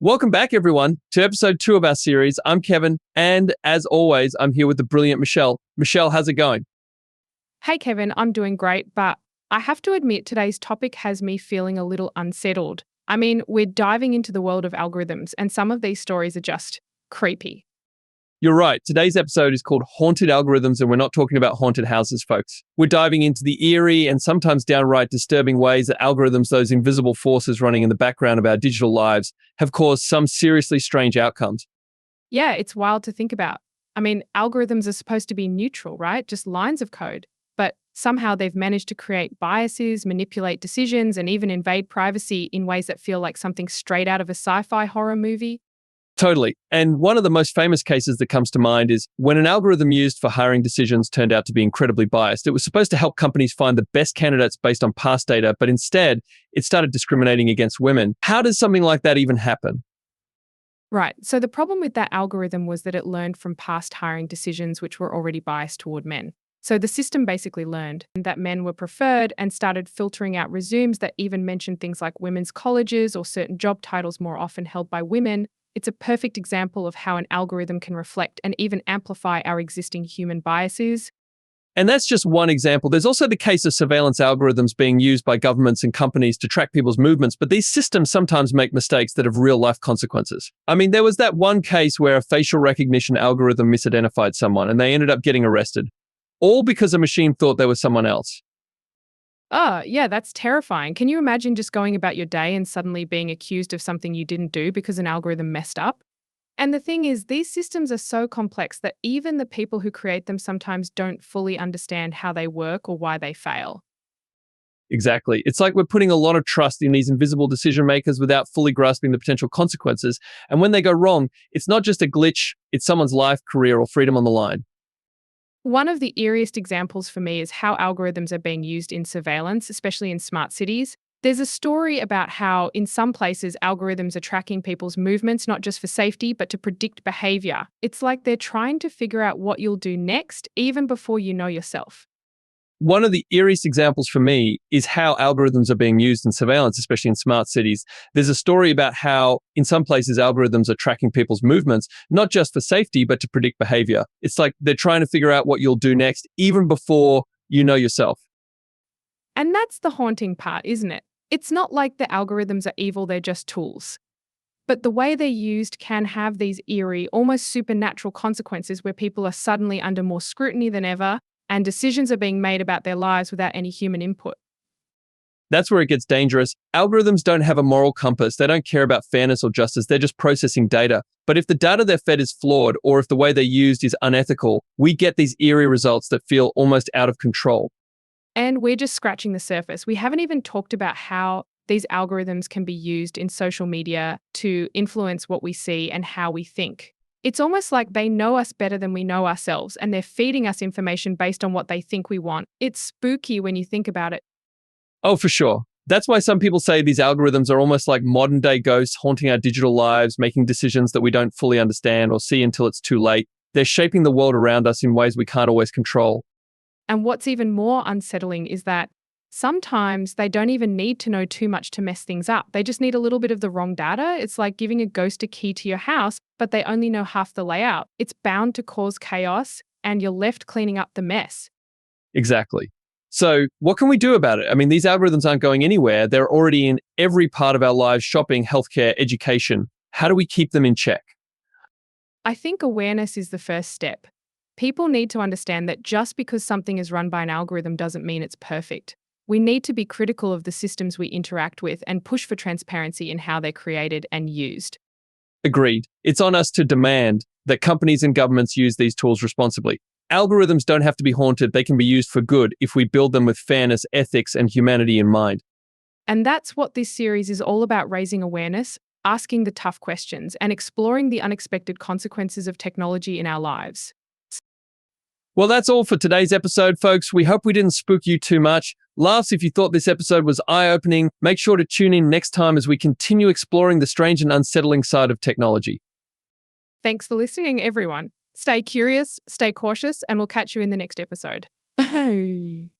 Welcome back, everyone, to episode 2 of our series. I'm Kevin, and as always, I'm here with the brilliant Michelle. Michelle, how's it going? Hey Kevin, I'm doing great, but I have to admit today's topic has me feeling a little unsettled. I mean, we're diving into the world of algorithms, and some of these stories are just creepy. You're right. Today's episode is called Haunted Algorithms, and we're not talking about haunted houses, folks. We're diving into the eerie and sometimes downright disturbing ways that algorithms, those invisible forces running in the background of our digital lives, have caused some seriously strange outcomes. Yeah, it's wild to think about. I mean, algorithms are supposed to be neutral, right? Just lines of code. But somehow they've managed to create biases, manipulate decisions, and even invade privacy in ways that feel like something straight out of a sci-fi horror movie. Totally. And one of the most famous cases that comes to mind is when an algorithm used for hiring decisions turned out to be incredibly biased. It was supposed to help companies find the best candidates based on past data, but instead it started discriminating against women. How does something like that even happen? Right. So the problem with that algorithm was that it learned from past hiring decisions which were already biased toward men. So the system basically learned that men were preferred and started filtering out resumes that even mentioned things like women's colleges or certain job titles more often held by women. It's a perfect example of how an algorithm can reflect and even amplify our existing human biases. And that's just one example. There's also the case of surveillance algorithms being used by governments and companies to track people's movements, but these systems sometimes make mistakes that have real-life consequences. I mean, there was that one case where a facial recognition algorithm misidentified someone and they ended up getting arrested, all because a machine thought they were someone else. Oh, yeah, that's terrifying. Can you imagine just going about your day and suddenly being accused of something you didn't do because an algorithm messed up? And the thing is, these systems are so complex that even the people who create them sometimes don't fully understand how they work or why they fail. Exactly. It's like we're putting a lot of trust in these invisible decision makers without fully grasping the potential consequences. And when they go wrong, it's not just a glitch, it's someone's life, career, or freedom on the line. One of the eeriest examples for me is how algorithms are being used in surveillance, especially in smart cities. There's a story about how, in some places, algorithms are tracking people's movements, not just for safety, but to predict behavior. It's like they're trying to figure out what you'll do next, even before you know yourself. One of the eeriest examples for me is how algorithms are being used in surveillance, especially in smart cities. There's a story about how, in some places, algorithms are tracking people's movements, not just for safety, but to predict behavior. It's like they're trying to figure out what you'll do next, even before you know yourself. And that's the haunting part, isn't it? It's not like the algorithms are evil, they're just tools. But the way they're used can have these eerie, almost supernatural consequences where people are suddenly under more scrutiny than ever and decisions are being made about their lives without any human input. That's where it gets dangerous. Algorithms don't have a moral compass. They don't care about fairness or justice. They're just processing data. But if the data they're fed is flawed, or if the way they're used is unethical, we get these eerie results that feel almost out of control. And we're just scratching the surface. We haven't even talked about how these algorithms can be used in social media to influence what we see and how we think. It's almost like they know us better than we know ourselves, and they're feeding us information based on what they think we want. It's spooky when you think about it. Oh, for sure. That's why some people say these algorithms are almost like modern day ghosts haunting our digital lives, making decisions that we don't fully understand or see until it's too late. They're shaping the world around us in ways we can't always control. And what's even more unsettling is that sometimes they don't even need to know too much to mess things up. They just need a little bit of the wrong data. It's like giving a ghost a key to your house, but they only know half the layout. It's bound to cause chaos, and you're left cleaning up the mess. Exactly. So what can we do about it? I mean, these algorithms aren't going anywhere. They're already in every part of our lives: shopping, healthcare, education. How do we keep them in check? I think awareness is the first step. People need to understand that just because something is run by an algorithm doesn't mean it's perfect. We need to be critical of the systems we interact with and push for transparency in how they're created and used. Agreed. It's on us to demand that companies and governments use these tools responsibly. Algorithms don't have to be haunted. They can be used for good if we build them with fairness, ethics, and humanity in mind. And that's what this series is all about: raising awareness, asking the tough questions, and exploring the unexpected consequences of technology in our lives. Well, that's all for today's episode, folks. We hope we didn't spook you too much. Laughs if you thought this episode was eye-opening. Make sure to tune in next time as we continue exploring the strange and unsettling side of technology. Thanks for listening, everyone. Stay curious, stay cautious, and we'll catch you in the next episode. Hey.